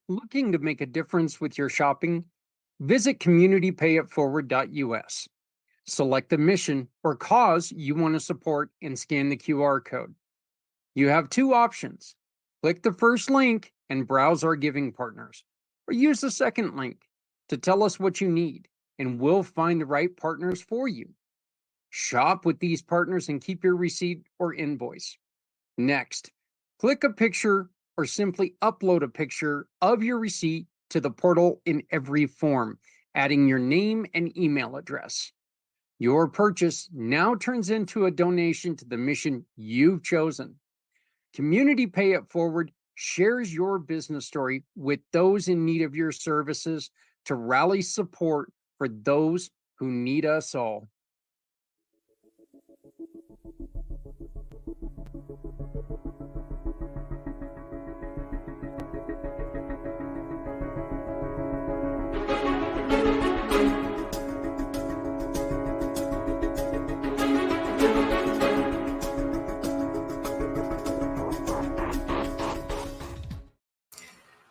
Looking to make a difference with your shopping? Visit communitypayitforward.us. Select the mission or cause you want to support and scan the QR code. You have two options. Click the first link and browse our giving partners, or use the second link to tell us what you need, and we'll find the right partners for you. Shop with these partners and keep your receipt or invoice. Next, click a picture or simply upload a picture of your receipt to the portal in every form, adding your name and email address. Your purchase now turns into a donation to the mission you've chosen. Community Pay It Forward shares your business story with those in need of your services to rally support for those who need us all.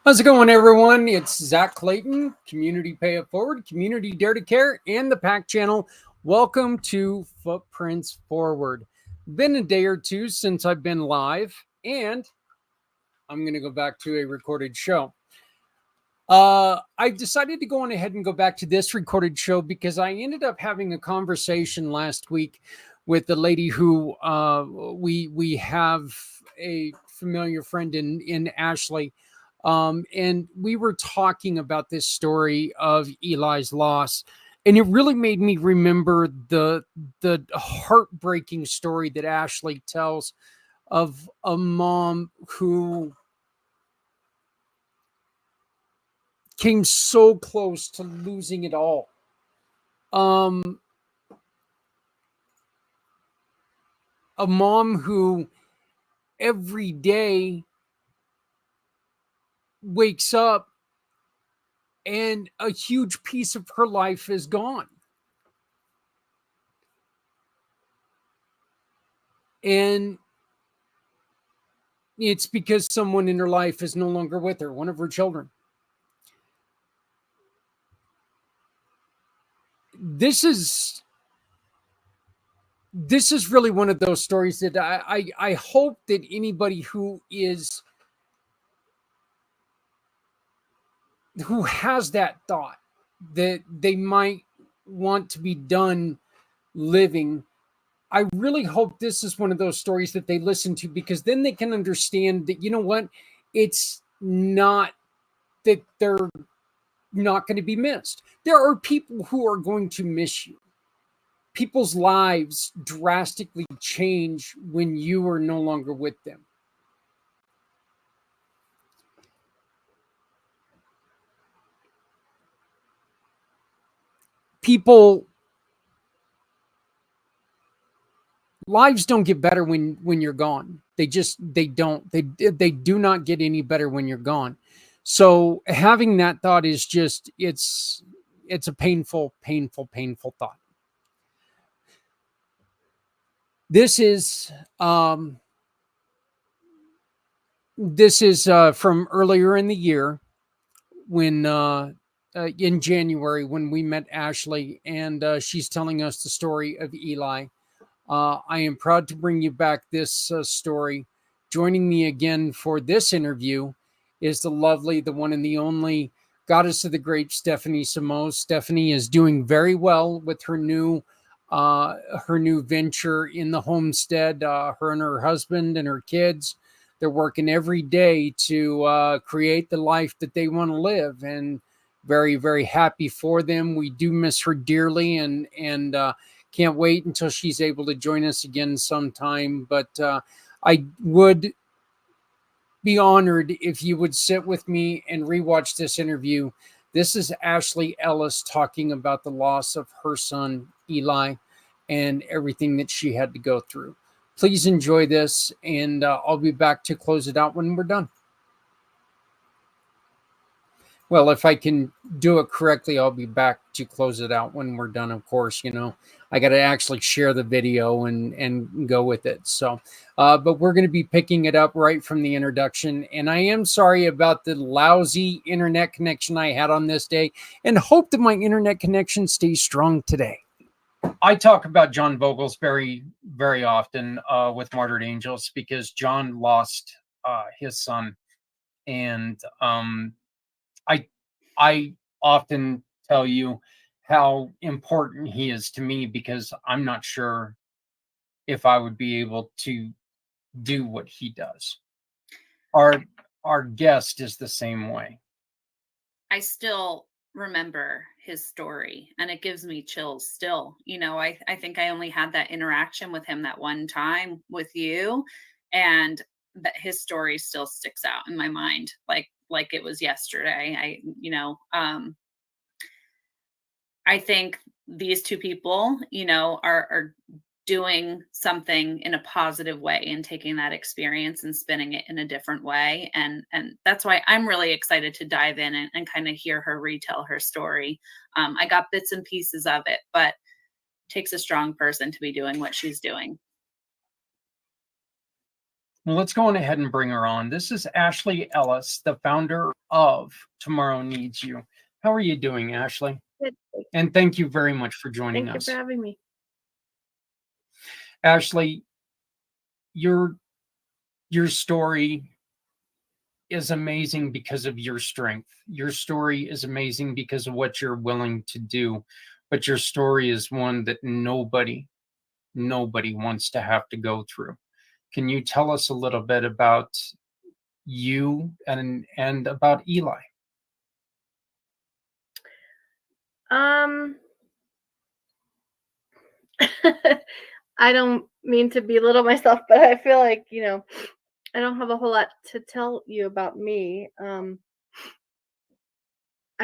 How's it going, everyone? It's Zach Clayton, Community Pay It Forward, Community Dare to Care, and the PAC channel. Welcome to Footprints Forward. Been a day or two since I've been live, and I'm going to go back to a recorded show. I decided to go on ahead and go back to this recorded show because I ended up having a conversation last week with the lady who we have a familiar friend in Ashley. And we were talking about this story of Eli's loss, and it really made me remember the heartbreaking story that Ashley tells of a mom who came so close to losing it all. A mom who every day wakes up and a huge piece of her life is gone. And it's because someone in her life is no longer with her, one of her children. This is really one of those stories that I hope that anybody who has that thought that they might want to be done living, I really hope this is one of those stories that they listen to, because then they can understand that, you know what, it's not that they're not going to be missed. There are people who are going to miss you. People's lives drastically change when you are no longer with them. Lives don't get better when you're gone. They do not get any better when you're gone. So having that thought is just, it's a painful thought. This is from earlier in the year, when in January, when we met Ashley, and she's telling us the story of Eli. I am proud to bring you back this story. Joining me again for this interview is the lovely, the one and the only Goddess of the Grape, Stephanie Samos. Stephanie is doing very well with her new venture in the homestead. Her and her husband and her kids, they're working every day to create the life that they want to live, and very, very happy for them. We do miss her dearly, and can't wait until she's able to join us again sometime. But I would be honored if you would sit with me and rewatch this interview. This is Ashley Ellis talking about the loss of her son, Eli, and everything that she had to go through. Please enjoy this, and I'll be back to close it out when we're done. Well, if I can do it correctly, I'll be back to close it out when we're done. Of course, I got to actually share the video and go with it. So, but we're going to be picking it up right from the introduction. And I am sorry about the lousy internet connection I had on this day, and hope that my internet connection stays strong today. I talk about John Vogels very, very often with Martyred Angels because John lost his son, and I often tell you how important he is to me because I'm not sure if I would be able to do what he does. Our guest is the same way. I still remember his story and it gives me chills still. I think I only had that interaction with him that one time with you, and that his story still sticks out in my mind like it was yesterday. I think these two people, are doing something in a positive way and taking that experience and spinning it in a different way. And that's why I'm really excited to dive in and kind of hear her retell her story. I got bits and pieces of it, but it takes a strong person to be doing what she's doing. Well, let's go on ahead and bring her on. This is Ashley Ellis, the founder of Tomorrow Needs You. How are you doing, Ashley? Good. And thank you very much for joining us. Thank you for having me. Ashley, your story is amazing because of your strength. Your story is amazing because of what you're willing to do. But your story is one that nobody wants to have to go through. Can you tell us a little bit about you and about Eli? I don't mean to belittle myself, but I feel like, I don't have a whole lot to tell you about me. I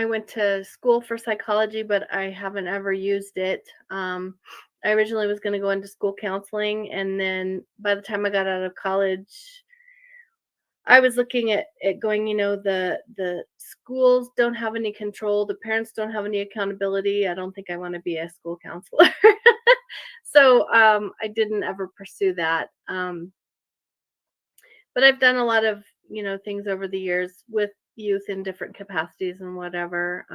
went to school for psychology, but I haven't ever used it. I originally was going to go into school counseling, and then by the time I got out of college, I was looking at going, the schools don't have any control, the parents don't have any accountability. I don't think I want to be a school counselor. So I didn't ever pursue that. But I've done a lot of, things over the years with youth in different capacities and whatever.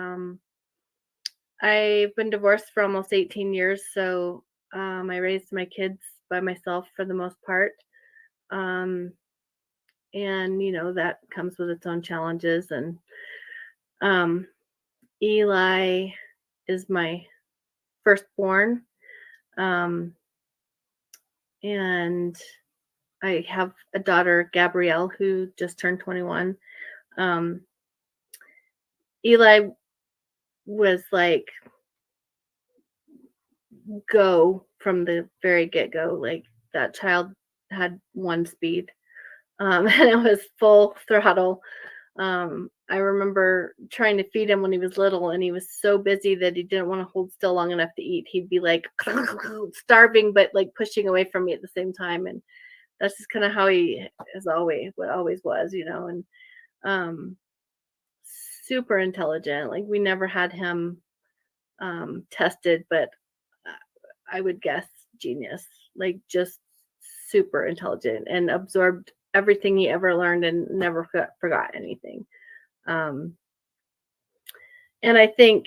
I've been divorced for almost 18 years, so I raised my kids by myself for the most part. And, that comes with its own challenges. And Eli is my firstborn. And I have a daughter, Gabrielle, who just turned 21. Eli was like, go from the very get-go. Like, that child had one speed, and it was full throttle. I remember trying to feed him when he was little, and he was so busy that he didn't want to hold still long enough to eat. He'd be like starving, but like pushing away from me at the same time. And that's just kind of how he always was, and super intelligent. Like, we never had him tested, but I would guess genius, like just super intelligent and absorbed everything he ever learned and never forgot anything. And I think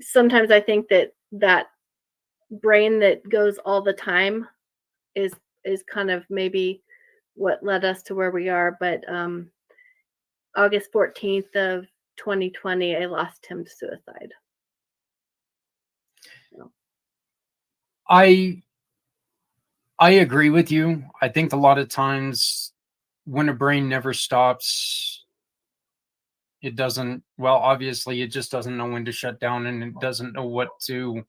sometimes that brain that goes all the time is kind of maybe what led us to where we are. But August 14th of 2020, I lost him to suicide. I agree with you. I think a lot of times when a brain never stops, it doesn't, well, obviously it just doesn't know when to shut down, and it doesn't know what to,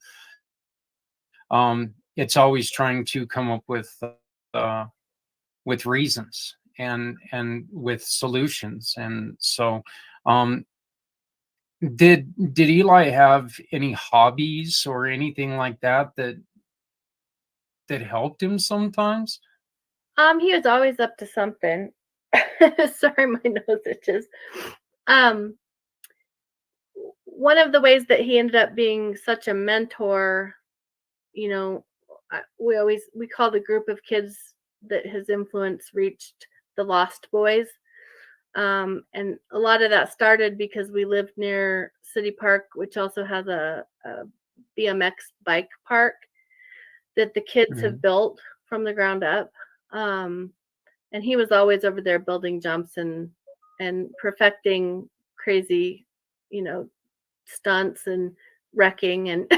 it's always trying to come up with reasons. and with solutions. And so, um, did Eli have any hobbies or anything like that that helped him sometimes? He was always up to something. Sorry, my nose itches. Um, one of the ways that he ended up being such a mentor, you know, we call the group of kids that his influence reached the Lost Boys. And a lot of that started because we lived near City Park, which also has a BMX bike park that the kids have Mhm. built from the ground up. Um, and he was always over there building jumps and perfecting crazy, you know, stunts and wrecking and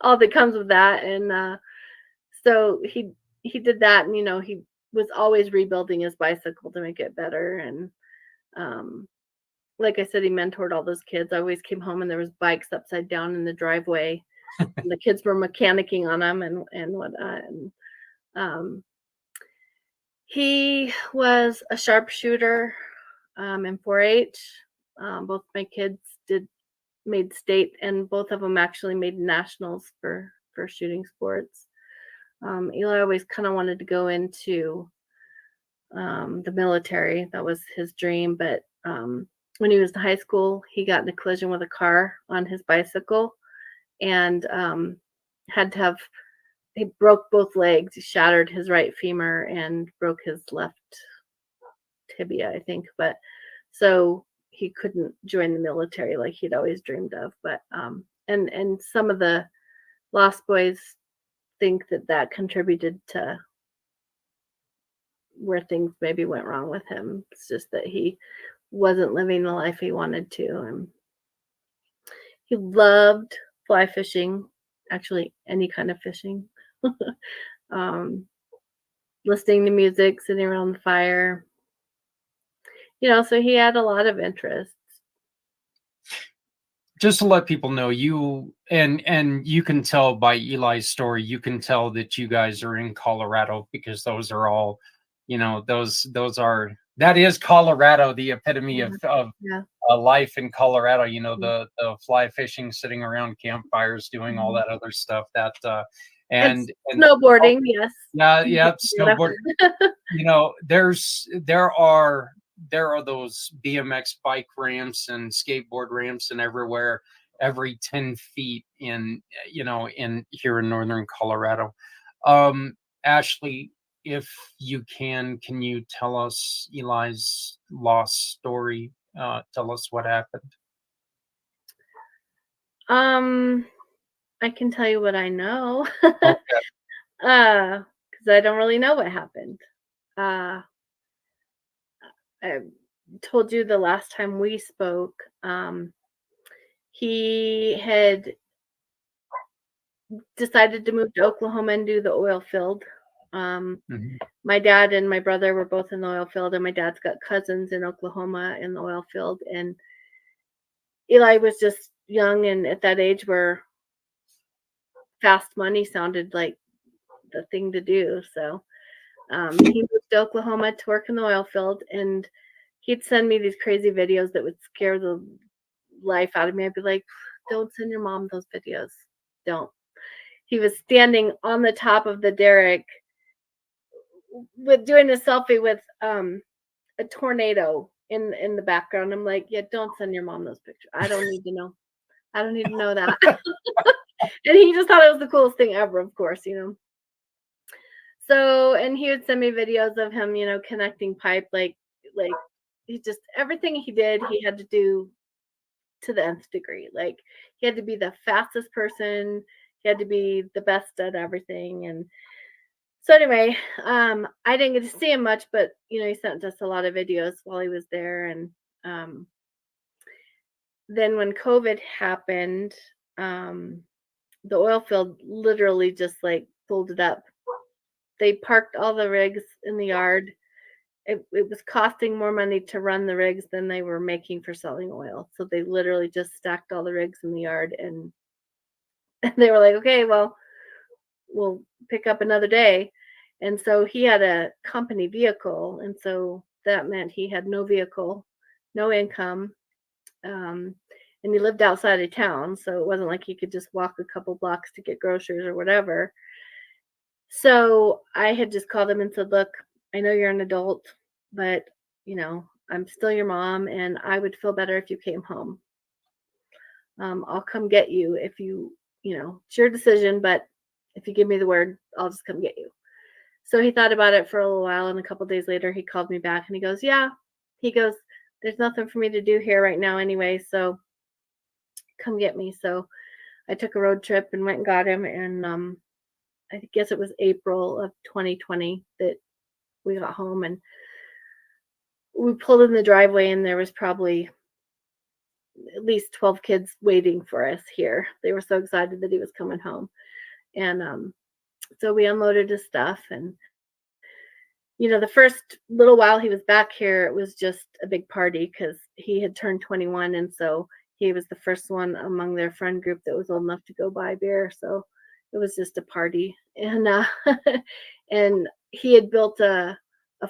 all that comes with that. And so he did that, and he was always rebuilding his bicycle to make it better. And um, like I said, he mentored all those kids. I always came home and there was bikes upside down in the driveway, and the kids were mechanicking on them and whatnot. And um, he was a sharpshooter in 4-H. Both my kids made state, and both of them actually made nationals for shooting sports. Eli always kind of wanted to go into the military. That was his dream. But when he was in high school, he got in a collision with a car on his bicycle and had to have, he broke both legs. He shattered his right femur and broke his left tibia, I think. But so he couldn't join the military like he'd always dreamed of. But and some of the Lost Boys think that contributed to where things maybe went wrong with him. It's just that he wasn't living the life he wanted to. And he loved fly fishing, actually any kind of fishing. um, Listening to music, sitting around the fire. So he had a lot of interests. Just to let people know, you and you can tell by Eli's story, you can tell that you guys are in Colorado, because those are all, those are, that is Colorado, the epitome Yeah. of Yeah. life in Colorado. Mhm. The fly fishing, sitting around campfires, doing all Mhm. that other stuff. That And and snowboarding, yes. yeah, Yeah. snowboard. There are those BMX bike ramps and skateboard ramps and everywhere, every 10 feet in here in northern Colorado. Ashley, if you can you tell us Eli's lost story? Tell us what happened. I can tell you what I know. Okay. Because I don't really know what happened. Uh, I told you the last time we spoke, he had decided to move to Oklahoma and do the oil field. Mhm. My dad and my brother were both in the oil field, and my dad's got cousins in Oklahoma in the oil field. And Eli was just young and at that age where fast money sounded like the thing to do. So he moved to Oklahoma to work in the oil field, and he'd send me these crazy videos that would scare the life out of me. I'd be like, don't send your mom those videos. Don't. He was standing on the top of the derrick with doing a selfie with a tornado in the background. I'm like, yeah, don't send your mom those pictures. I don't need to know. I don't need to know that. And he just thought it was the coolest thing ever, of course. So, and he would send me videos of him, connecting pipe, like he just, everything he did, he had to do to the nth degree. Like he had to be the fastest person. He had to be the best at everything. And so anyway, I didn't get to see him much, but he sent us a lot of videos while he was there. And um, then when COVID happened, the oil field literally just like folded up. They parked all the rigs in the yard. It was costing more money to run the rigs than they were making for selling oil. So they literally just stacked all the rigs in the yard, and they were like, okay, well, we'll pick up another day. And so he had a company vehicle, and so that meant he had no vehicle, no income, um, and he lived outside of town, so it wasn't like he could just walk a couple blocks to get groceries or whatever. So I had just called him and said, "Look, I know you're an adult, but I'm still your mom, and I would feel better if you came home. I'll come get you if it's your decision, but if you give me the word, I'll just come get you." So he thought about it for a little while, and a couple days later, he called me back and he goes, "Yeah." He goes, "There's nothing for me to do here right now anyway, so come get me." So I took a road trip and went and got him, and I guess it was April of 2020 that we got home, and we pulled in the driveway, and there was probably at least 12 kids waiting for us here. They were so excited that he was coming home. And so we unloaded his stuff, and the first little while he was back here, it was just a big party because he had turned 21, and so he was the first one among their friend group that was old enough to go buy beer. So it was just a party, and and he had built a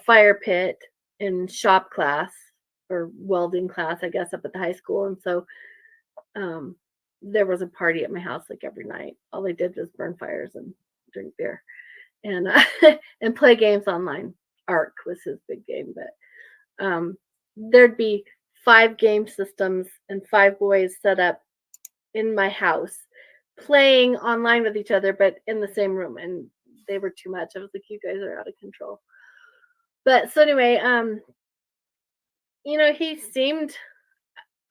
fire pit in shop class or welding class, I guess, up at the high school, and so there was a party at my house like every night. All they did was burn fires and drink beer, and and play games online. Arc was his big game, but there'd be 5 game systems and 5 boys set up in my house playing online with each other, but in the same room, and they were too much. I was like, "You guys are out of control." But so anyway, he seemed.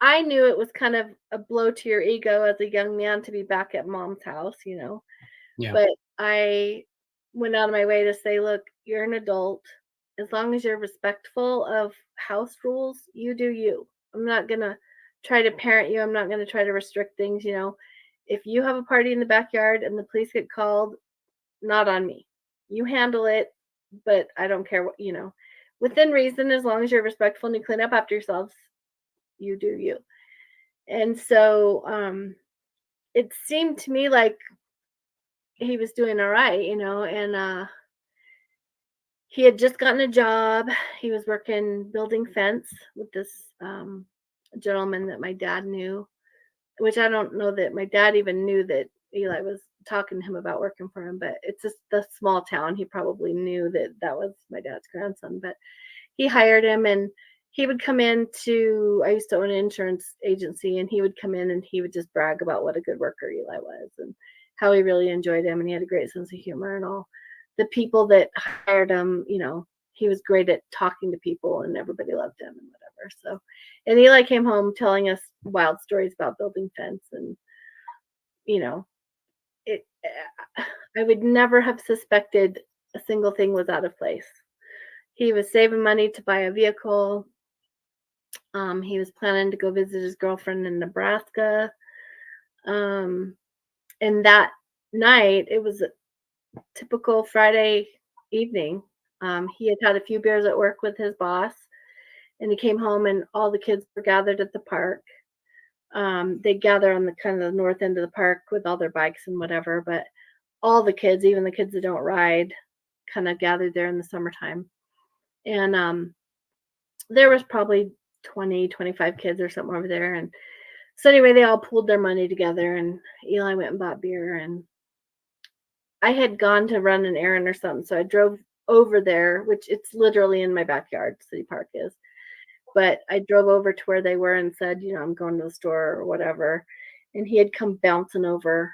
I knew it was kind of a blow to your ego as a young man to be back at mom's house, Yeah. but I went out of my way to say, "Look, you're an adult. As long as you're respectful of house rules, you do you. I'm not going to try to parent you. I'm not going to try to restrict things. If you have a party in the backyard and the police get called, not on me. You handle it, but I don't care within reason, as long as you're respectful and you clean up after yourselves, you do you." And so it seemed to me like he was doing all right, and he had just gotten a job. He was working building fence with this gentleman that my dad knew, which I don't know that my dad even knew that Eli was talking to him about working for him, but it's just the small town. He probably knew that that was my dad's grandson, but he hired him, and he would come in I used to own an insurance agency, and he would come in and he would just brag about what a good worker Eli was and how he really enjoyed him, and he had a great sense of humor, and all the people that hired him, he was great at talking to people, and everybody loved him and whatever. So, and Eli came home telling us wild stories about building fence, and it. I would never have suspected a single thing was out of place. He was saving money to buy a vehicle. He was planning to go visit his girlfriend in Nebraska. And that night, it was a typical Friday evening. He had had a few beers at work with his boss, and he came home, and all the kids were gathered at the park. They gather on the kind of the north end of the park with all their bikes and whatever, but all the kids, even the kids that don't ride, kind of gathered there in the summertime. And there was probably 20, 25 kids or something over there. And so anyway, they all pooled their money together, and Eli went and bought beer, and I had gone to run an errand or something. So I drove over there, which it's literally in my backyard, City Park is. But I drove over to where they were and said, "I'm going to the store," or whatever. And he had come bouncing over.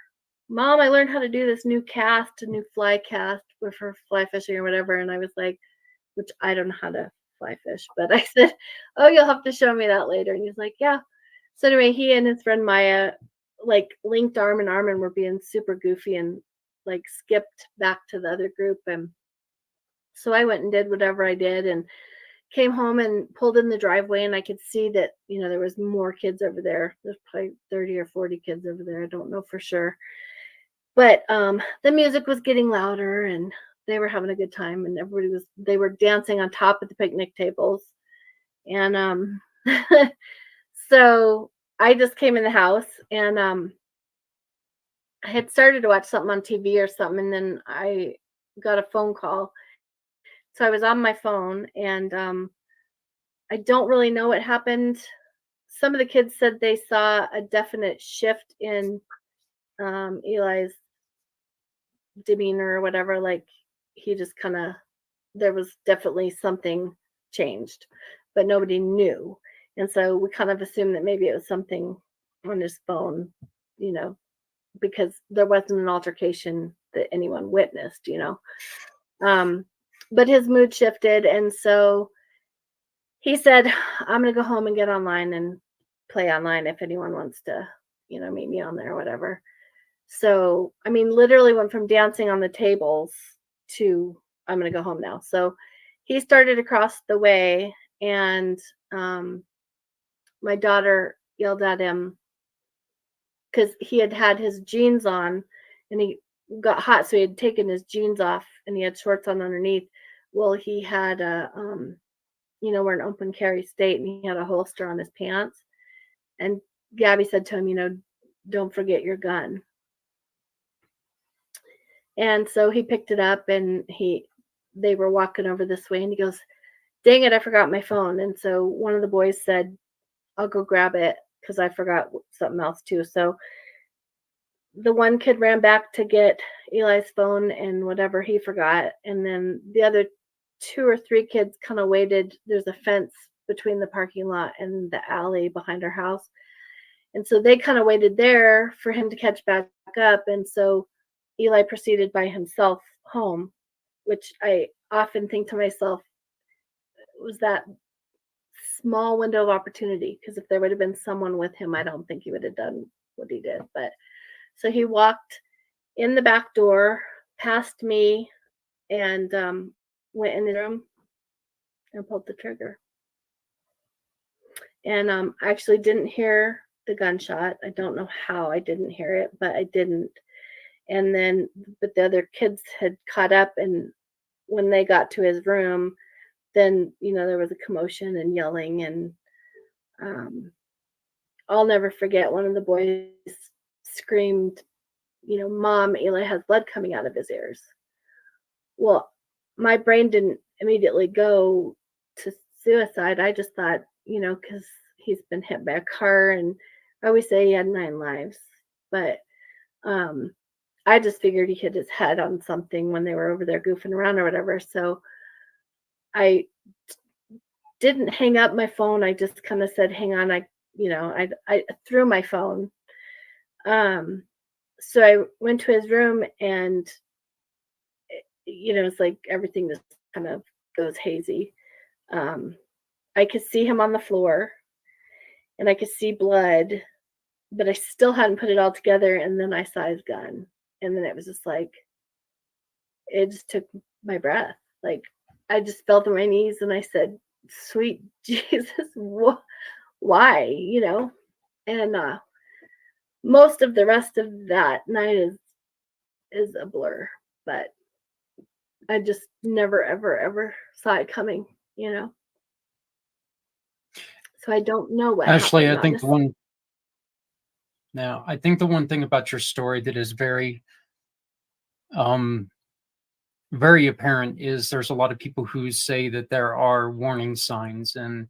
"Mom, I learned how to do this new cast, a new fly cast for fly fishing or whatever." And I was like, which I don't know how to fly fish, but I said, "Oh, you'll have to show me that later." And he's like, "Yeah." So anyway, he and his friend Maya like linked arm in arm and were being super goofy and like skipped back to the other group. And so I went and did whatever I did and came home and pulled in the driveway, and I could see that, there was more kids over there. There's probably 30 or 40 kids over there. I don't know for sure. But the music was getting louder, and they were having a good time, and they were dancing on top of the picnic tables. And so I just came in the house, and I had started to watch something on TV or something, and then I got a phone call. So I was on my phone, and I don't really know what happened. Some of the kids said they saw a definite shift in Eli's demeanor or whatever. Like he just kind of, there was definitely something changed, but nobody knew. And so we kind of assumed that maybe it was something on his phone, you know, because there wasn't an altercation that anyone witnessed, you know. But his mood shifted. And so he said, I'm going to go home and get online and play online if anyone wants to, you know, meet me on there or whatever. So, I mean, literally went from dancing on the tables to I'm going to go home now. So he started across the way, and my daughter yelled at him because he had had his jeans on and he got hot. So he had taken his jeans off and he had shorts on underneath. Well, he had a, you know, we're an open carry state, and he had a holster on his pants. And Gabby said to him, you know, don't forget your gun. And so he picked it up, and they were walking over this way, and he goes, dang it, I forgot my phone. And so one of the boys said, I'll go grab it because I forgot something else too. So the one kid ran back to get Eli's phone and whatever he forgot. And then the other 2 or 3 kids kind of waited. There's a fence between the parking lot and the alley behind our house. And so they kind of waited there for him to catch back up. And so Eli proceeded by himself home, which I often think to myself, was that small window of opportunity? Because if there would have been someone with him, I don't think he would have done what he did. But so he walked in the back door past me and went in the room and pulled the trigger. And I actually didn't hear the gunshot. I don't know how I didn't hear it, but I didn't. And then, but the other kids had caught up, and when they got to his room, then, you know, there was a commotion and yelling. And I'll never forget, one of the boys screamed, you know, Mom, Eli has blood coming out of his ears. Well, my brain didn't immediately go to suicide. I just thought, you know, because he's been hit by a car, and I always say he had 9 lives. But I just figured he hit his head on something when they were over there goofing around or whatever. So I didn't hang up my phone. I just kind of said, hang on. I threw my phone. So I went to his room, and, you know, it's like everything just kind of goes hazy. I could see him on the floor, and I could see blood, but I still hadn't put it all together. And then I saw his gun, and then it was just like, it just took my breath. Like, I just fell to my knees, and I said, sweet Jesus, why, you know? And most of the rest of that night is a blur, but I just never, ever saw it coming, you know? So I don't know what Ashley, happened, I think honestly. I think the one thing about your story that is um, very apparent is there's a lot of people who say that there are warning signs, and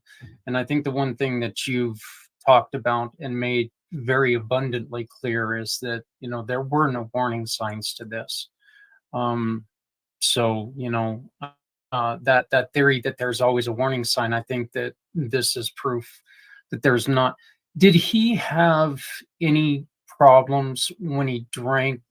I think the one thing that you've talked about and made very abundantly clear is that, you know, there were no warning signs to this. So, you know, that theory that there's always a warning sign, I think that this is proof that there's not. Did he have any problems when he drank?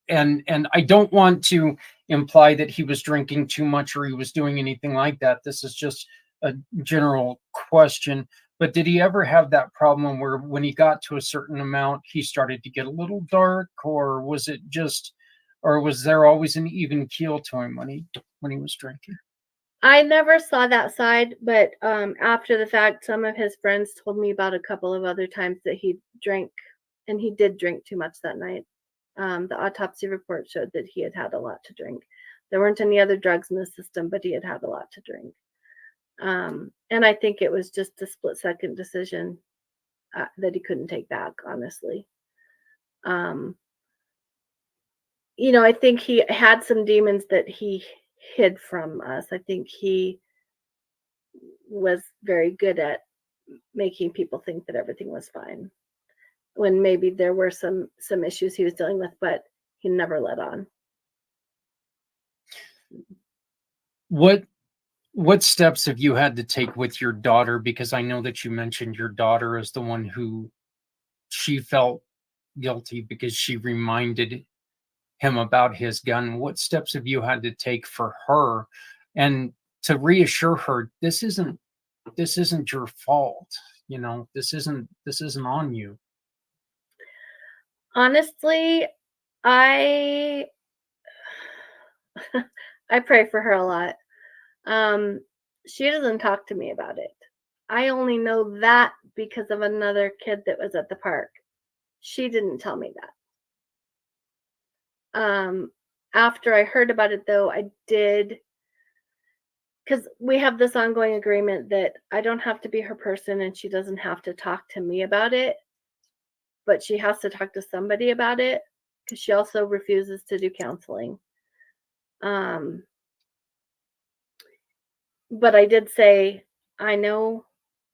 And I don't want to imply that he was drinking too much or he was doing anything like that. This is just a general question. But did he ever have that problem where when he got to a certain amount, he started to get a little dark, or was it just, or was there always an even keel to him when he was drinking? I never saw that side, but after the fact, some of his friends told me about a couple of other times that he drank, and he did drink too much that night. The autopsy report showed that he had had a lot to drink. There weren't any other drugs in the system, but he had had a lot to drink. And I think it was just a split-second decision that he couldn't take back, honestly. I think he had some demons that he hid from us. I think he was very good at making people think that everything was fine when maybe there were some issues he was dealing with, but he never let on. What steps have you had to take with your daughter? Because I know that you mentioned your daughter is the one who she felt guilty because she reminded him about his gun. What steps have you had to take for her and to reassure her this isn't your fault, this isn't on you? Honestly, I I pray for her a lot. She doesn't talk to me about it. I only know that because of another kid that was at the park. She didn't tell me that. After I heard about it though, I did, because we have this ongoing agreement that I don't have to be her person and she doesn't have to talk to me about it, but she has to talk to somebody about it because she also refuses to do counseling. But I did say, I know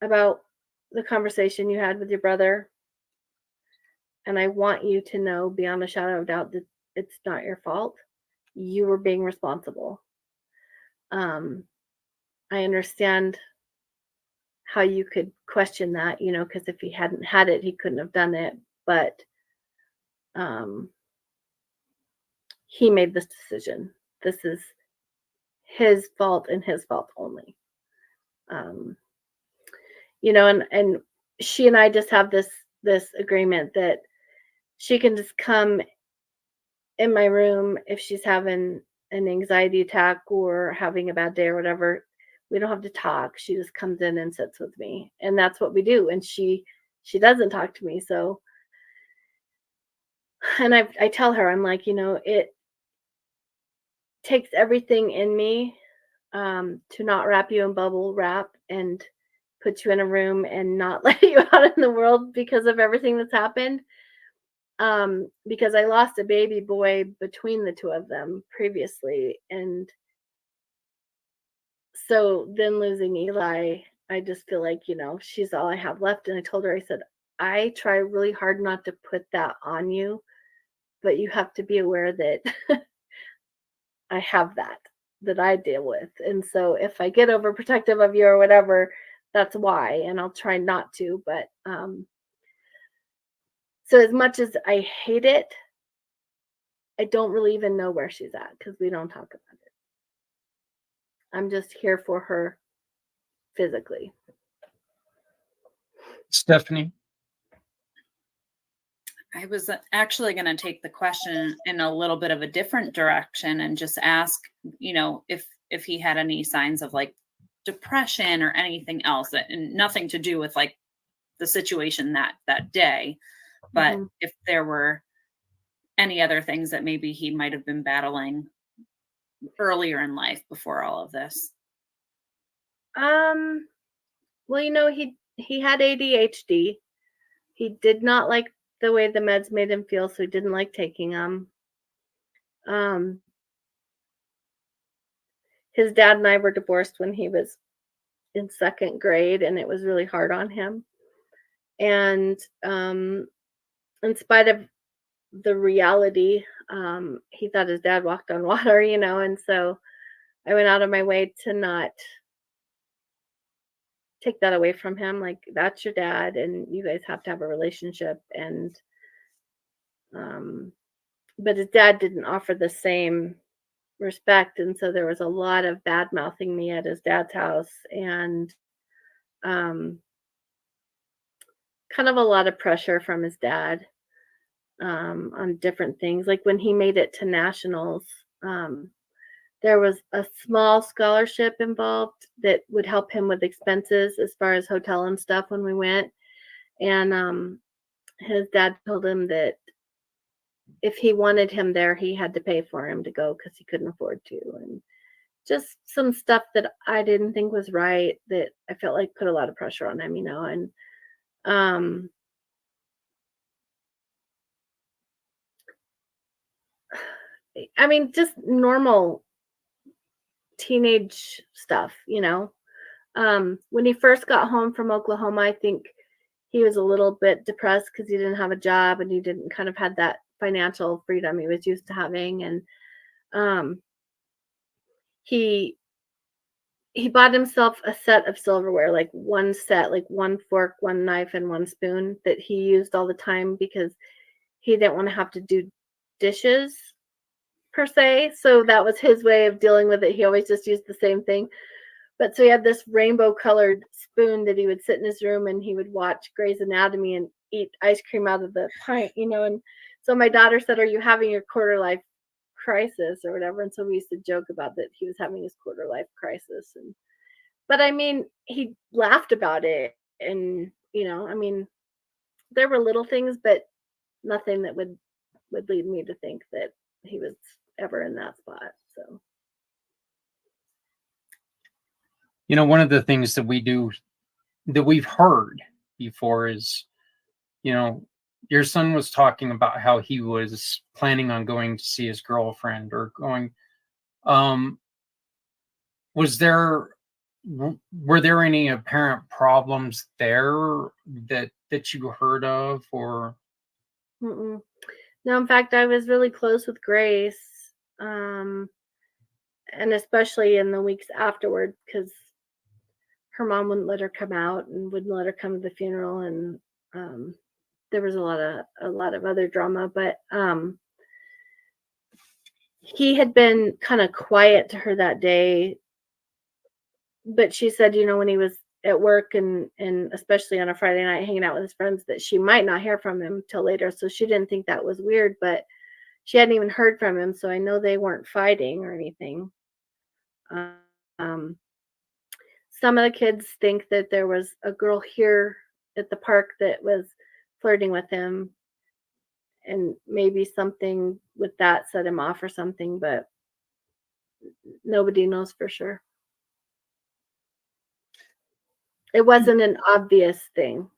about the conversation you had with your brother, and I want you to know beyond a shadow of doubt that it's not your fault. You were being responsible. I understand how you could question that, because if he hadn't had it, he couldn't have done it. But he made this decision. This is his fault and his fault only. And she and I just have this agreement that she can just come in my room if she's having an anxiety attack or having a bad day or whatever. We don't have to talk. She just comes in and sits with me, and that's what we do. And she doesn't talk to me. So, and I tell her, I'm like, it takes everything in me to not wrap you in bubble wrap and put you in a room and not let you out in the world because of everything that's happened. Because I lost a baby boy between the two of them previously. And so then losing Eli, I just feel like, she's all I have left. And I told her, I said, I try really hard not to put that on you, but you have to be aware that I have that I deal with. And so if I get overprotective of you or whatever, that's why, and I'll try not to. But so as much as I hate it, I don't really even know where she's at because we don't talk about it. I'm just here for her physically. Stephanie? I was actually going to take the question in a little bit of a different direction and just ask, if he had any signs of like depression or anything else, and nothing to do with like the situation that day, but if there were any other things that maybe he might have been battling earlier in life before all of this. Well, he had ADHD. He did not like the way the meds made him feel, so he didn't like taking them. His dad and I were divorced when he was in second grade, and it was really hard on him. And in spite of the reality, he thought his dad walked on water, and so I went out of my way to not take that away from him. Like, that's your dad and you guys have to have a relationship. And but his dad didn't offer the same respect, and so there was a lot of bad mouthing me at his dad's house, and kind of a lot of pressure from his dad on different things. Like when he made it to nationals, there was a small scholarship involved that would help him with expenses as far as hotel and stuff when we went. And his dad told him that if he wanted him there, he had to pay for him to go because he couldn't afford to. And just some stuff that I didn't think was right, that I felt like put a lot of pressure on him, and I mean, just normal teenage stuff, you know. When he first got home from Oklahoma, I think he was a little bit depressed because he didn't have a job and he didn't kind of had that financial freedom he was used to having. And um, he he bought himself a set of silverware, like one set, like one fork, one knife, and one spoon that he used all the time because he didn't want to have to do dishes per se. So that was his way of dealing with it. He always just used the same thing. But so he had this rainbow colored spoon that he would sit in his room and he would watch Grey's Anatomy and eat ice cream out of the pint, you know. And so my daughter said, "Are you having your quarter life crisis or whatever?" And so we used to joke about that he was having his quarter life crisis. And but I mean, he laughed about it, and you know, I mean, there were little things, but nothing that would lead me to think that he was ever in that spot. So One of the things that we do that we've heard before is, you know, your son was talking about how he was planning on going to see his girlfriend or going. Um, was there were there any apparent problems there that you heard of, or? mm-mm. No, in fact, I was really close with Grace, um, and especially in the weeks afterward, because her mom wouldn't let her come out and wouldn't let her come to the funeral, and um, there was a lot of other drama. But he had been kind of quiet to her that day, but she said, you know, when he was at work and especially on a Friday night hanging out with his friends, that she might not hear from him till later. So she didn't think that was weird, but she hadn't even heard from him. So I know they weren't fighting or anything. Um, some of the kids think that there was a girl here at the park that was flirting with him, and maybe something with that set him off or something, but nobody knows for sure. It wasn't an obvious thing.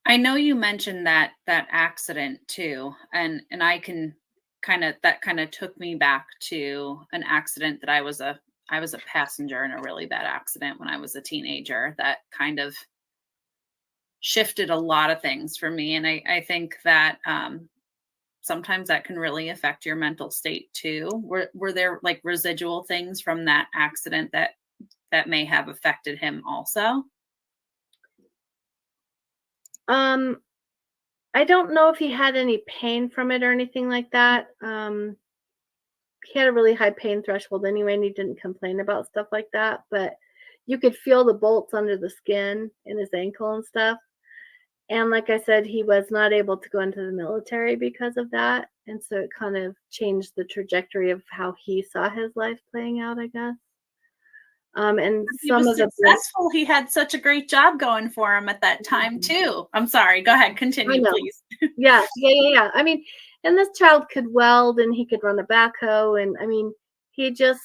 I know you mentioned that accident too, and I can kind of took me back to an accident that I was a passenger in a really bad accident when I was a teenager that kind of shifted a lot of things for me. And I think that sometimes that can really affect your mental state too. Were there like residual things from that accident that may have affected him also? Um, I don't know if he had any pain from it or anything like that. He had a really high pain threshold anyway, and he didn't complain about stuff like that. But you could feel the bolts under the skin in his ankle and stuff. And like I said, he was not able to go into the military because of that. And so it kind of changed the trajectory of how he saw his life playing out, I guess. And He some was of the successful. He had such a great job going for him at that time too. I'm sorry. Go ahead. I Continue, know. please. Yeah. I mean, and this child could weld and he could run a backhoe. And I mean, he just,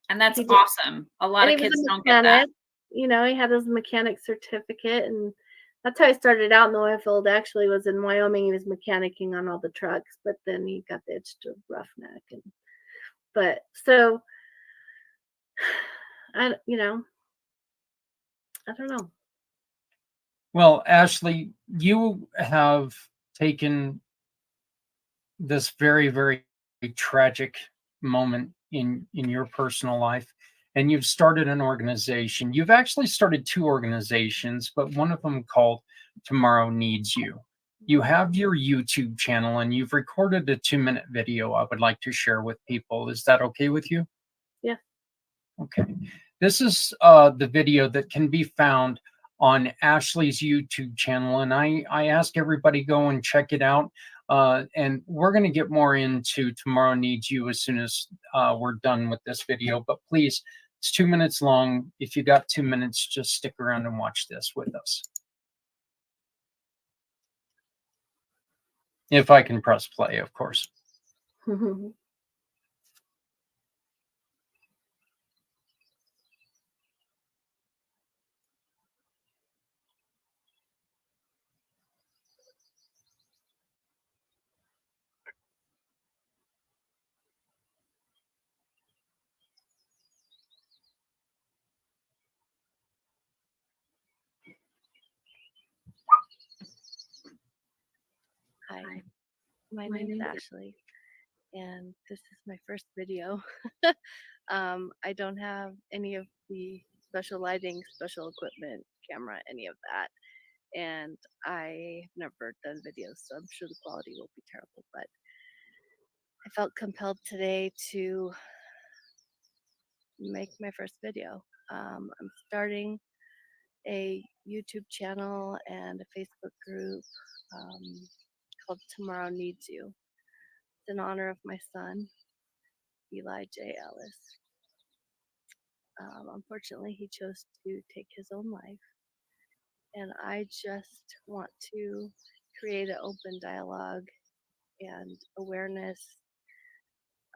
And that's he just, awesome. A lot and he of was kids a don't get that. mechanic, you know, he had his mechanic certificate. And that's how he started out in the oil field. Actually, was in Wyoming. He was mechanicking on all the trucks, but then he got the itch to roughneck. But so, you know, I don't know. Well, Ashley, you have taken this very, very tragic moment in your personal life, and you've started an organization. You've actually started two organizations, but one of them called Tomorrow Needs You. You have your YouTube channel, and you've recorded a 2-minute video I would like to share with people. Is that okay with you? Yeah. Okay. This is the video that can be found on Ashley's YouTube channel, and I ask everybody go and check it out. And we're going to get more into Tomorrow Needs You as soon as we're done with this video. But please, it's 2 minutes long. If you got 2 minutes, just stick around and watch this with us. If I can press play, of course. My name's Ashley, and this is my first video. I don't have any of the special lighting, special equipment, camera, any of that. And I've never done videos, so I'm sure the quality will be terrible. But I felt compelled today to make my first video. I'm starting a YouTube channel and a Facebook group called Tomorrow Needs You. It's in honor of my son, Eli J. Ellis. Unfortunately, he chose to take his own life. And I just want to create an open dialogue and awareness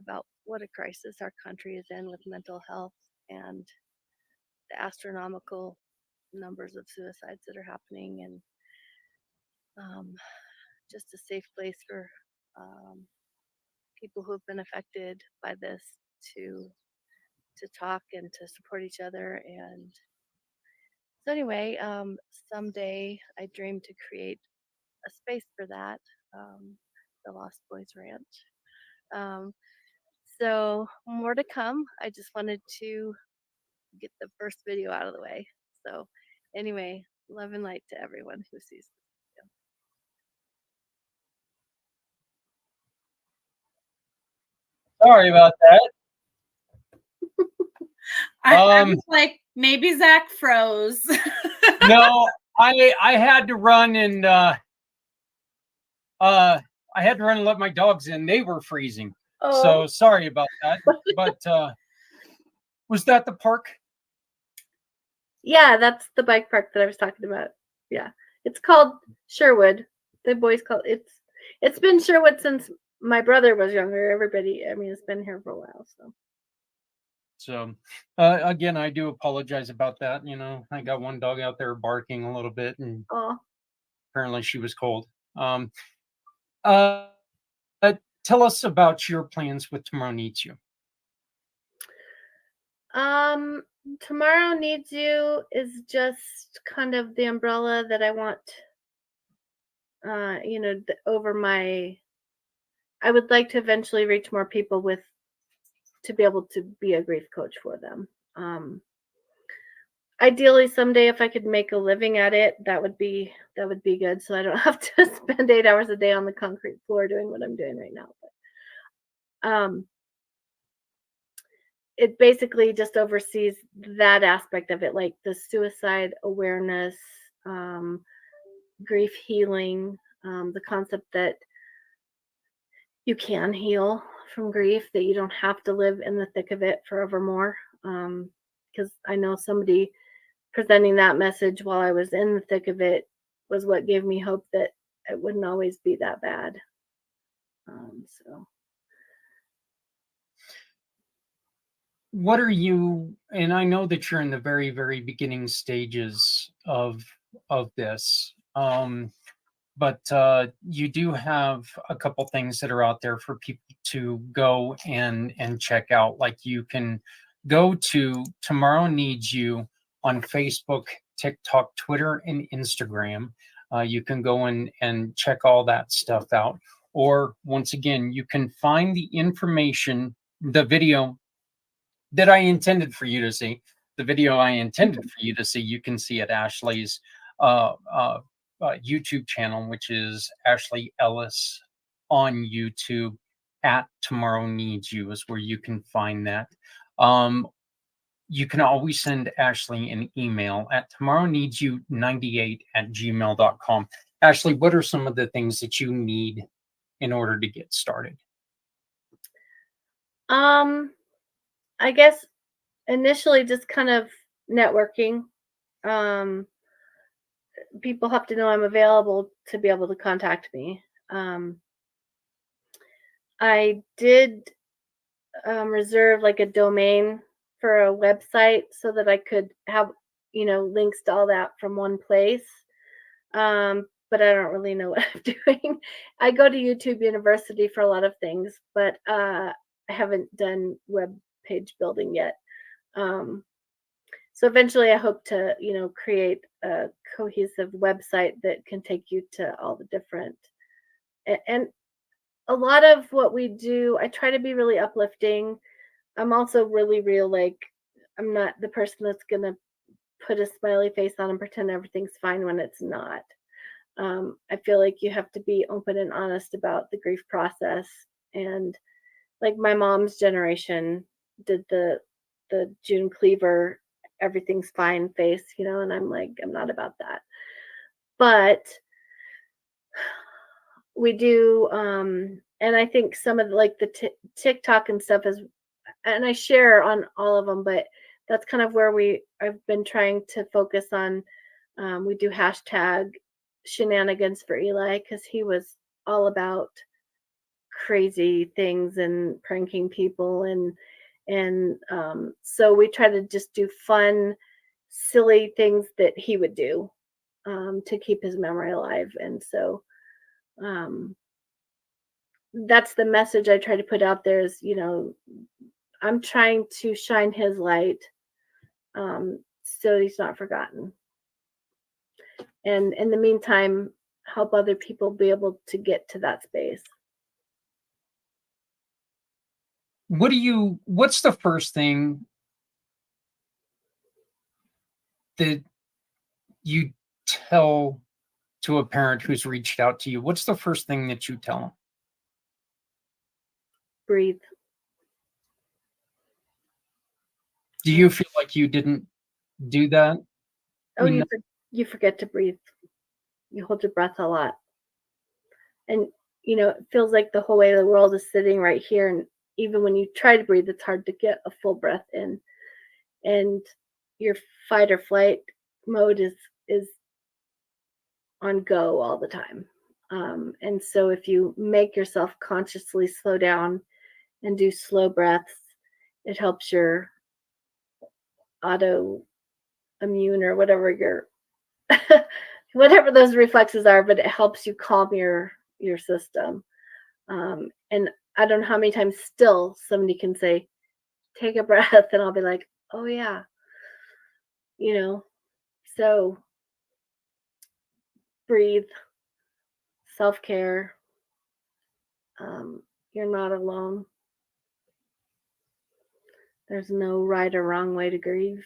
about what a crisis our country is in with mental health and the astronomical numbers of suicides that are happening, and just a safe place for people who have been affected by this to talk and to support each other. And so anyway, someday I dream to create a space for that, the Lost Boys Ranch. So more to come. I just wanted to get the first video out of the way. So anyway, love and light to everyone who sees this Sorry about that. I was like, maybe Zach froze. No, I had to run and let my dogs in. They were freezing. video. So sorry about that. But was that the park? Yeah, that's the bike park that I was talking about. Yeah, it's called Sherwood. The boys call it's been Sherwood since my brother was younger. Everybody, I mean, it's been here for a while. So again, I do apologize about that. You know, I got one dog out there barking a little bit, and apparently she was cold. Tell us about your plans with Tomorrow Needs You. Tomorrow Needs You is just kind of the umbrella that I want, over my. I would like to eventually reach more people to be able to be a grief coach for them. Ideally, someday, if I could make a living at it, that would be good. So I don't have to spend 8 hours a day on the concrete floor doing what I'm doing right now. But, it basically just oversees that aspect of it, like the suicide awareness, grief healing, the concept that you can heal from grief, that you don't have to live in the thick of it forevermore. Because I know somebody presenting that message while I was in the thick of it was what gave me hope that it wouldn't always be that bad. So. What are you, and I know that you're in the very, very beginning stages of this, but you do have a couple things that are out there for people to go and check out. Like, you can go to Tomorrow Needs You on Facebook, TikTok, Twitter, and Instagram. You can go and check all that stuff out. Or once again, you can find the information, the video that I intended for you to see. The video I intended for you to see, you can see at Ashley's YouTube channel, which is Ashley Ellis on YouTube. At Tomorrow Needs You is where you can find that. You can always send Ashley an email at tomorrowneedsyou98@gmail.com. Ashley, what are some of the things that you need in order to get started? I guess initially just kind of networking. People have to know I'm available to be able to contact me. I did reserve like a domain for a website so that I could have, links to all that from one place. But I don't really know what I'm doing. I go to YouTube University for a lot of things, but I haven't done web page building yet. So eventually I hope to, create a cohesive website that can take you to all the different, and a lot of what we do, I try to be really uplifting. I'm also really real. Like, I'm not the person that's going to put a smiley face on and pretend everything's fine when it's not. I feel like you have to be open and honest about the grief process. And like my mom's generation did the June Cleaver, everything's fine face, and I'm like, I'm not about that. But we do, and I think some of like the TikTok and stuff is, and I share on all of them, but that's kind of where I've been trying to focus on. We do hashtag shenanigans for Eli because he was all about crazy things and pranking people, and so we try to just do fun, silly things that he would do to keep his memory alive. And so that's the message I try to put out there is, I'm trying to shine his light so he's not forgotten. And in the meantime, help other people be able to get to that space. What's the first thing that you tell to a parent who's reached out to you? What's the first thing that you tell them? Breathe. Do you feel like you didn't do that? Oh, you forget to breathe. You hold your breath a lot. And, it feels like the whole weight of the world is sitting right here. And even when you try to breathe, it's hard to get a full breath in. And your fight or flight mode is on go all the time. And so if you make yourself consciously slow down and do slow breaths, it helps your autoimmune or whatever whatever those reflexes are, but it helps you calm your system. And I don't know how many times still somebody can say, take a breath, and I'll be like, oh yeah, so breathe, self-care. You're not alone. There's no right or wrong way to grieve.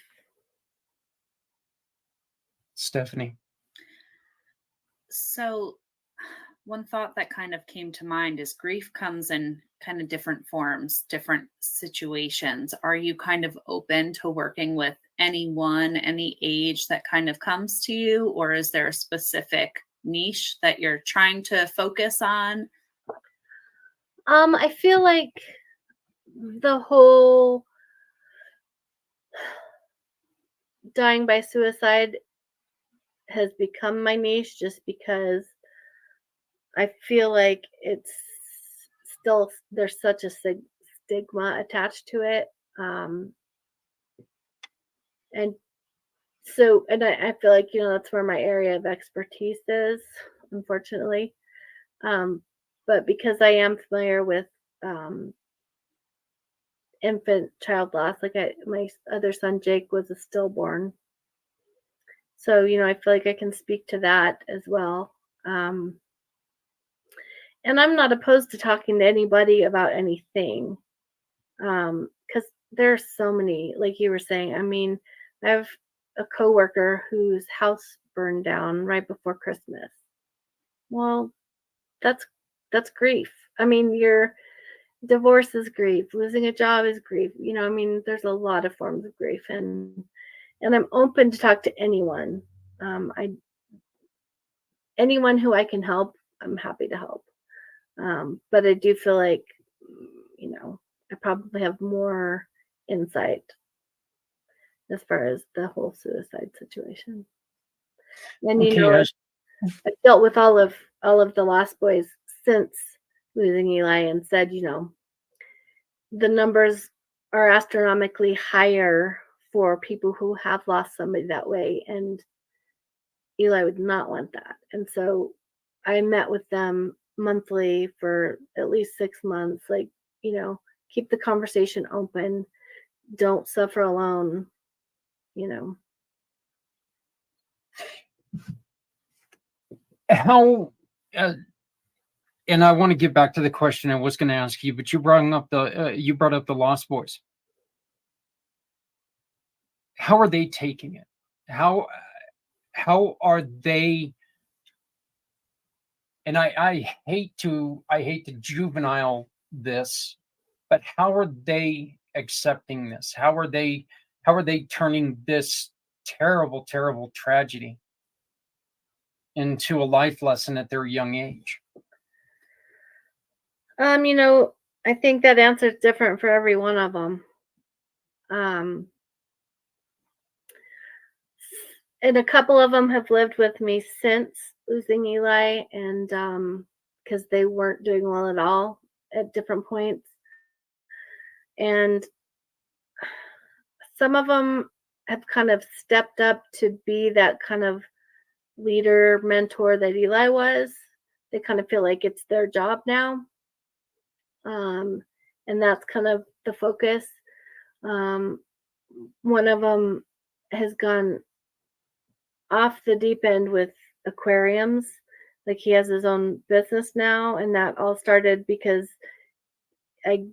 Stephanie. So one thought that kind of came to mind is grief comes in kind of different forms, different situations. Are you kind of open to working with anyone, any age that kind of comes to you? Or is there a specific niche that you're trying to focus on? I feel like the whole dying by suicide has become my niche just because I feel like it's still, there's such a stigma attached to it. And so, and I feel like, that's where my area of expertise is, unfortunately. But because I am familiar with infant child loss, like my other son, Jake, was a stillborn. So, I feel like I can speak to that as well. And I'm not opposed to talking to anybody about anything. Because there's so many, like you were saying. I mean, I have a coworker whose house burned down right before Christmas. Well, that's grief. I mean, your divorce is grief. Losing a job is grief. I mean, there's a lot of forms of grief, and I'm open to talk to anyone. Anyone who I can help, I'm happy to help. But I do feel like, I probably have more insight as far as the whole suicide situation. And I've dealt with all of the Lost Boys since losing Eli, and said, the numbers are astronomically higher for people who have lost somebody that way, and Eli would not want that. And so I met with them monthly for at least 6 months, like, keep the conversation open, don't suffer alone. How and I want to get back to the question I was going to ask you, but you brought up the Lost Boys. How are they taking it? How are they? And I hate to juvenile this, but how are they accepting this? How are they turning this terrible, terrible tragedy into a life lesson at their young age? I think that answer is different for every one of them. And a couple of them have lived with me since losing Eli, and because they weren't doing well at all at different points. And some of them have kind of stepped up to be that kind of leader, mentor that Eli was. They kind of feel like it's their job now. And that's kind of the focus. One of them has gone off the deep end with aquariums. Like, he has his own business now, and that all started because I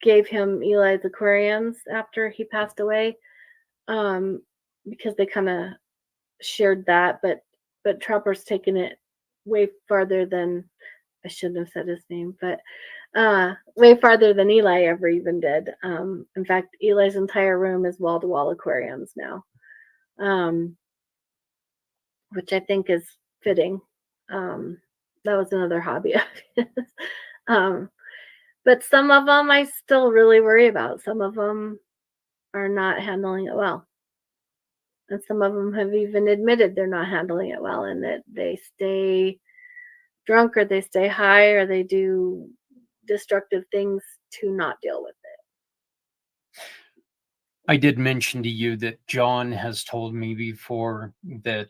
gave him Eli's aquariums after he passed away, because they kind of shared that, but Trapper's taken it way farther than, I shouldn't have said his name, but way farther than Eli ever even did. In fact, Eli's entire room is wall-to-wall aquariums now, which I think is fitting. That was another hobby of his. But some of them I still really worry about. Some of them are not handling it well. And some of them have even admitted they're not handling it well, and that they stay drunk, or they stay high, or they do destructive things to not deal with it. I did mention to you that John has told me before that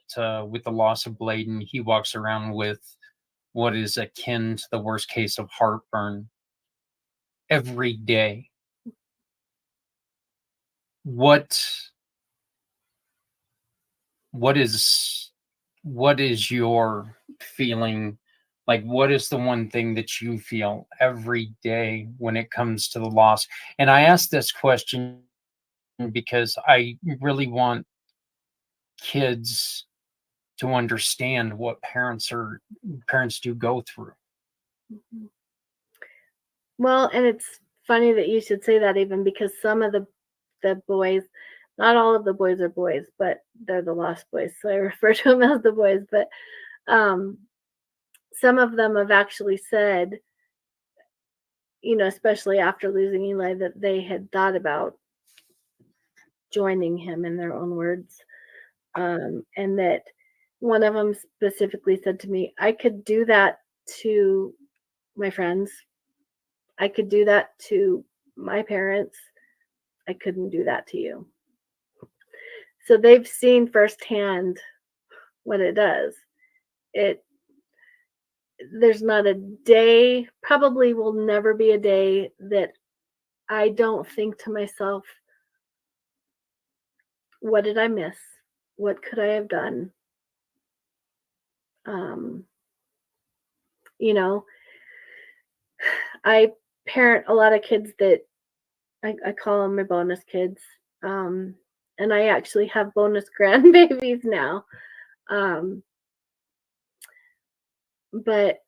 with the loss of Bladen, he walks around with what is akin to the worst case of heartburn every day. What is your feeling? Like, what is the one thing that you feel every day when it comes to the loss? And I ask this question because I really want kids to understand what parents do go through. Mm-hmm. Well, and it's funny that you should say that, even because some of the boys, not all of the boys are boys, but they're the Lost Boys, so I refer to them as the boys. But some of them have actually said, especially after losing Eli, that they had thought about joining him, in their own words, and that one of them specifically said to me, I could do that to my friends, I could do that to my parents, I couldn't do that to you. So they've seen firsthand what it does. There's not a day, probably will never be a day, that I don't think to myself, what did I miss? What could I have done? I parent a lot of kids that I call them my bonus kids. And I actually have bonus grandbabies now. But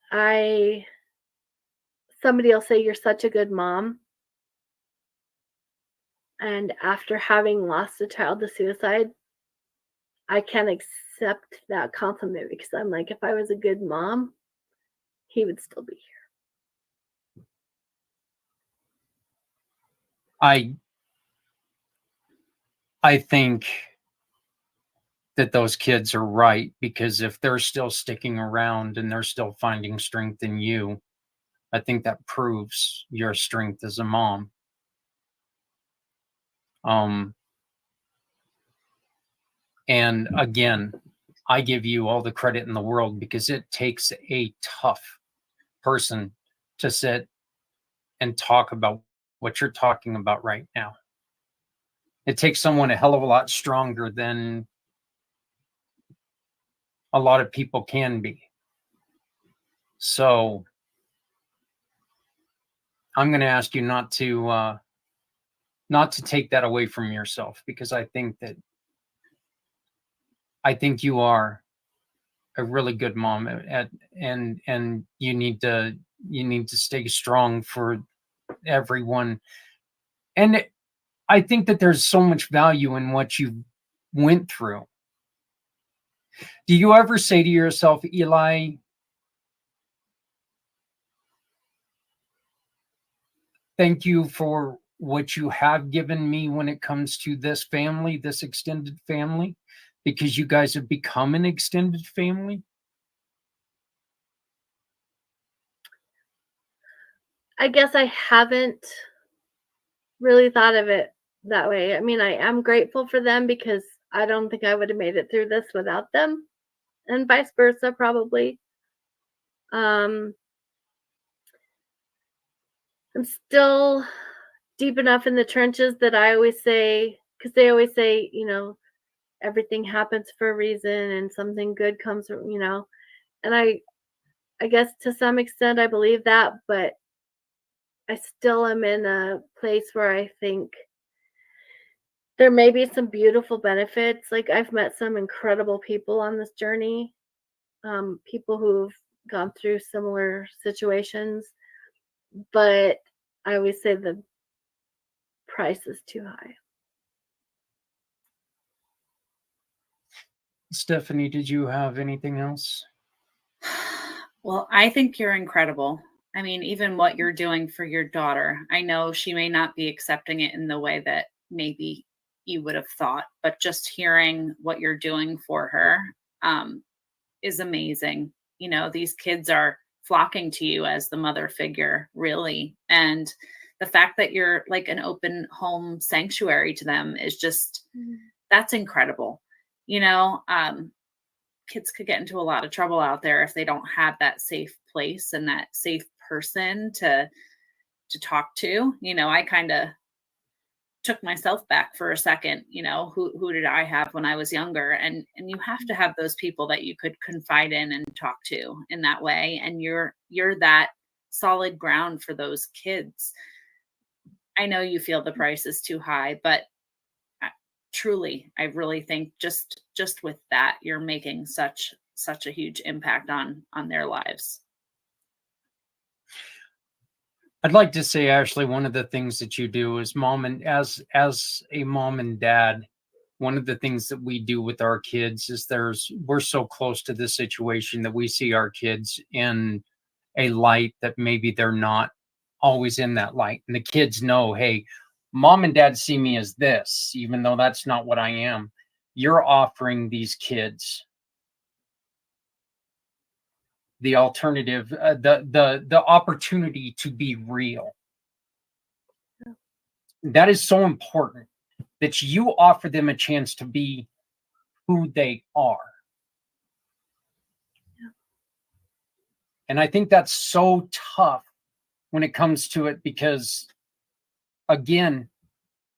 somebody will say, you're such a good mom. And after having lost a child to suicide, I can't accept that compliment, because I'm like, if I was a good mom, he would still be here. I think that those kids are right, because if they're still sticking around and they're still finding strength in you, I think that proves your strength as a mom. And again, I give you all the credit in the world, because it takes a tough person to sit and talk about what you're talking about right now. It takes someone a hell of a lot stronger than a lot of people can be. So I'm going to ask you not to take that away from yourself, because I think you are a really good mom and you need to stay strong for everyone. And I think that there's so much value in what you went through. Do you ever say to yourself, Eli, thank you for what you have given me when it comes to this family, this extended family, because you guys have become an extended family? I guess I haven't really thought of it that way. I mean, I am grateful for them because I don't think I would have made it through this without them, and vice versa, probably. I'm still deep enough in the trenches that I always say, because they always say, everything happens for a reason and something good comes, and I guess to some extent I believe that, but I still am in a place where I think there may be some beautiful benefits. Like, I've met some incredible people on this journey, people who've gone through similar situations, but I always say the price is too high. Stephanie, did you have anything else? Well, I think you're incredible. I mean, even what you're doing for your daughter, I know she may not be accepting it in the way that maybe you would have thought, but just hearing what you're doing for her is amazing. These kids are flocking to you as the mother figure, really. And the fact that you're like an open home sanctuary to them is just, that's incredible. Kids could get into a lot of trouble out there if they don't have that safe place and that safe person to talk to. I kind of took myself back for a second. Who did I have when I was younger? And you have to have those people that you could confide in and talk to in that way. And you're that solid ground for those kids. I know you feel the price is too high, but truly, I really think just with that, you're making such a huge impact on their lives. I'd like to say, Ashley, one of the things that you do as as a mom and dad, one of the things that we do with our kids is we're so close to this situation that we see our kids in a light that maybe they're not always in that light. And the kids know, hey, mom and dad see me as this, even though that's not what I am. You're offering these kids the alternative, the opportunity to be real. That is so important, that you offer them a chance to be who they are. Yeah. And I think that's so tough when it comes to it, because again,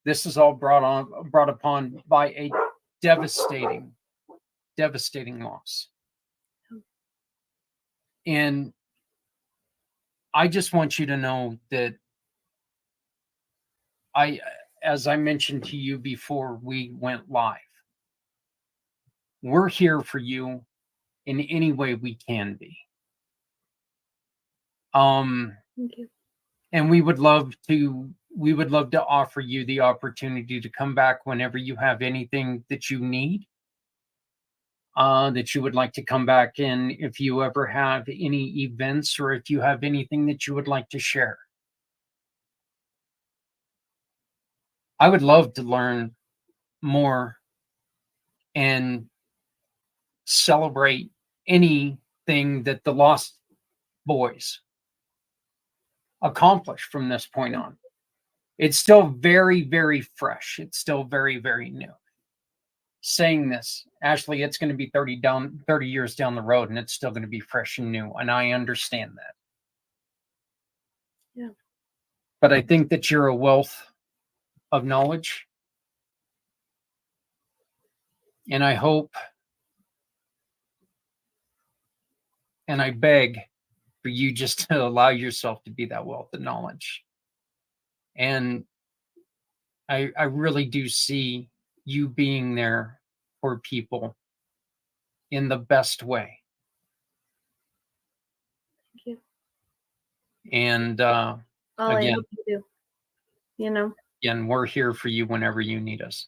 this is all brought upon by a devastating loss. And I just want you to know that as I mentioned to you before we went live, we're here for you in any way we can be. Thank you. And we would love to offer you the opportunity to come back whenever you have anything that you need, that you would like to come back in, if you ever have any events or if you have anything that you would like to share. I would love to learn more and celebrate anything that the Lost Boys accomplish from this point on. It's still very, very fresh. It's still very, very new. Saying this, Ashley, it's going to be 30 years down the road, and it's still going to be fresh and new. And I understand that. Yeah. But I think that you're a wealth of knowledge. And I hope and I beg for you just to allow yourself to be that wealth of knowledge. And I really do see you being there for people in the best way. Thank you. And All I again, hope you do. again, we're here for you whenever you need us.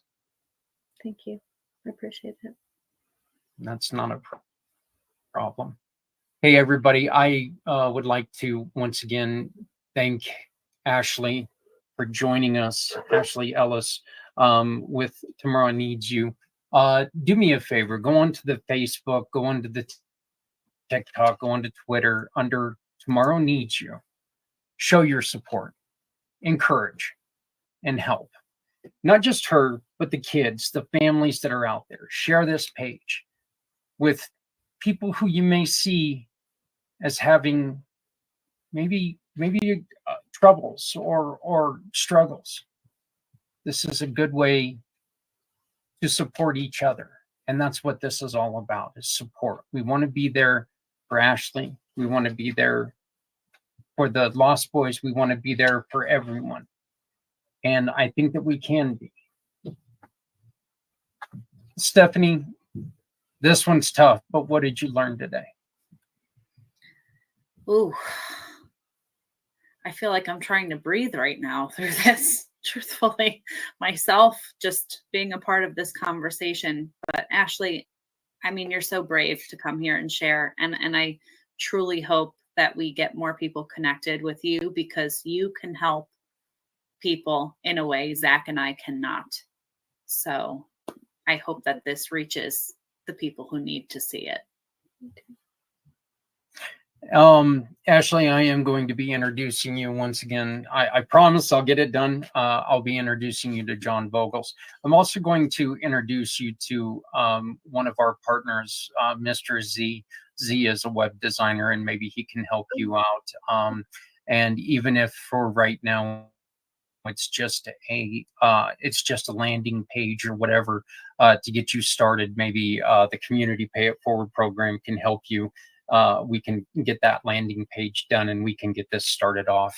Thank you. I appreciate it. That's not a problem. Hey, everybody, I would like to once again thank Ashley for joining us, Ashley Ellis, with Tomorrow Needs You. Do me a favor, go onto the Facebook, go onto the TikTok, go onto Twitter under Tomorrow Needs You. Show your support, encourage, and help. Not just her, but the kids, the families that are out there. Share this page with people who you may see as having maybe troubles or struggles. This is a good way to support each other, and that's what this is all about, is support. We want to be there for Ashley. We want to be there for the Lost Boys. We want to be there for everyone, and I think that we can be. Stephanie, this one's tough, but what did you learn today? Ooh, I feel like I'm trying to breathe right now through this, truthfully, myself just being a part of this conversation. But Ashley, I mean, you're so brave to come here and share. And I truly hope that we get more people connected with you, because you can help people in a way Zach and I cannot. So I hope that this reaches the people who need to see it. Ashley, I am going to be introducing you once again. I promise I'll get it done. I'll be introducing you to John Vogels. I'm also going to introduce you to one of our partners, Mr. Z. Z is a web designer, and maybe he can help you out. And even if for right now it's just a landing page or whatever to get you started, maybe the Community Pay It Forward program can help you. We can get that landing page done and we can get this started off.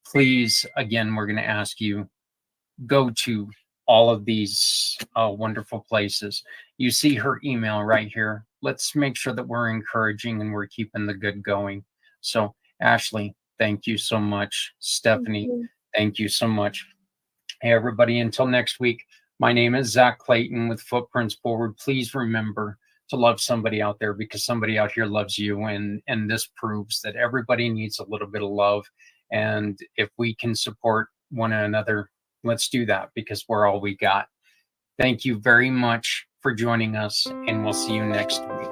Please, again, we're going to ask you, go to all of these wonderful places. You see her email right here. Let's make sure that we're encouraging and we're keeping the good going. So Ashley, thank you so much. Stephanie, thank you so much. Hey, everybody, until next week, my name is Zach Clayton with Footprints Forward. Please remember to love somebody out there, because somebody out here loves you. And this proves that everybody needs a little bit of love. And if we can support one another, let's do that, because we're all we got. Thank you very much for joining us, and we'll see you next week.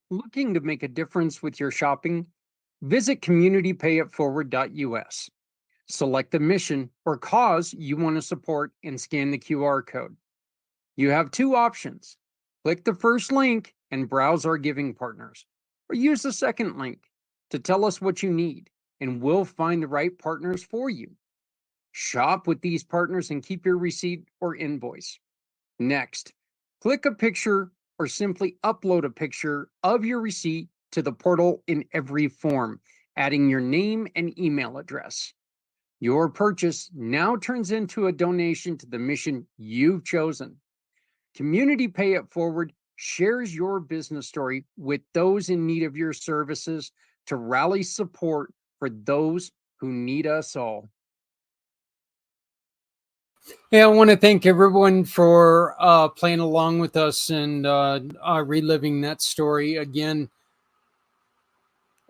Looking to make a difference with your shopping? Visit communitypayitforward.us. Select the mission or cause you want to support and scan the QR code. You have two options. Click the first link and browse our giving partners, or use the second link to tell us what you need, and we'll find the right partners for you. Shop with these partners and keep your receipt or invoice. Next, click a picture or simply upload a picture of your receipt to the portal in every form, adding your name and email address. Your purchase now turns into a donation to the mission you've chosen. Community Pay It Forward shares your business story with those in need of your services to rally support for those who need us all. Yeah, I want to thank everyone for playing along with us and reliving that story. Again,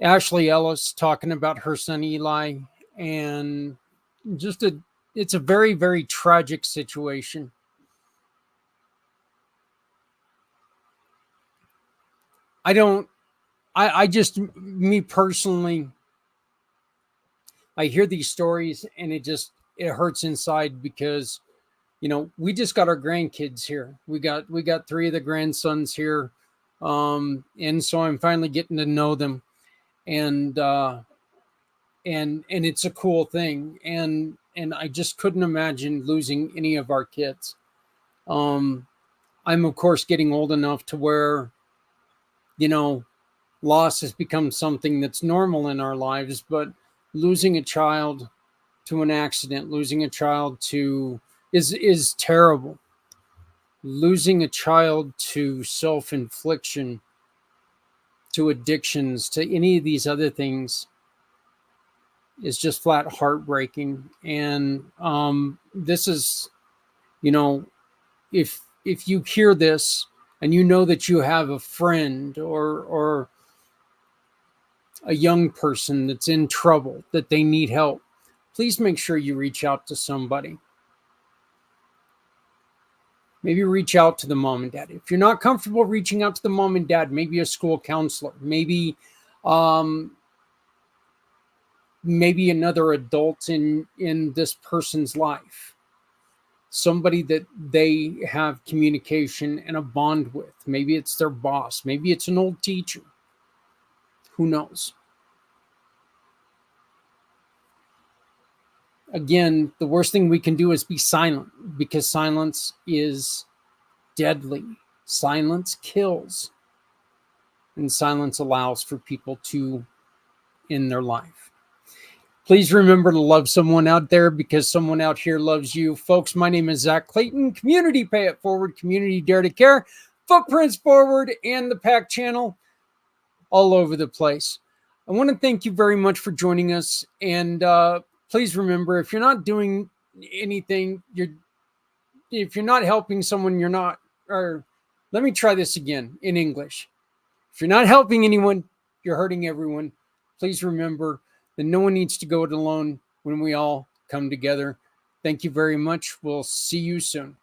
Ashley Ellis talking about her son Eli, and it's a very, very tragic situation. I just, me personally, I hear these stories and it hurts inside because, we just got our grandkids here. We got three of the grandsons here. And so I'm finally getting to know them, and it's a cool thing. And I just couldn't imagine losing any of our kids. I'm of course getting old enough to where, loss has become something that's normal in our lives, but losing a child to an accident, losing a child to is terrible. Losing a child to self-infliction, to addictions, to any of these other things is just flat heartbreaking. And this is, if you hear this and you know that you have a friend or a young person that's in trouble, that they need help, please make sure you reach out to somebody. Maybe reach out to the mom and dad. If you're not comfortable reaching out to the mom and dad, maybe a school counselor, maybe another adult in this person's life, somebody that they have communication and a bond with. Maybe it's their boss, maybe it's an old teacher. Who knows? Again, the worst thing we can do is be silent, because silence is deadly. Silence kills, and silence allows for people to end their life. Please remember to love someone out there, because someone out here loves you. Folks, my name is Zach Clayton. Community Pay It Forward, Community Dare to Care, Footprints Forward, and the PAC channel, all over the place. I want to thank you very much for joining us. And please remember, if you're not doing anything, if you're not helping someone, you're not, or let me try this again in English. If you're not helping anyone, you're hurting everyone. Please remember that no one needs to go it alone when we all come together. Thank you very much. We'll see you soon.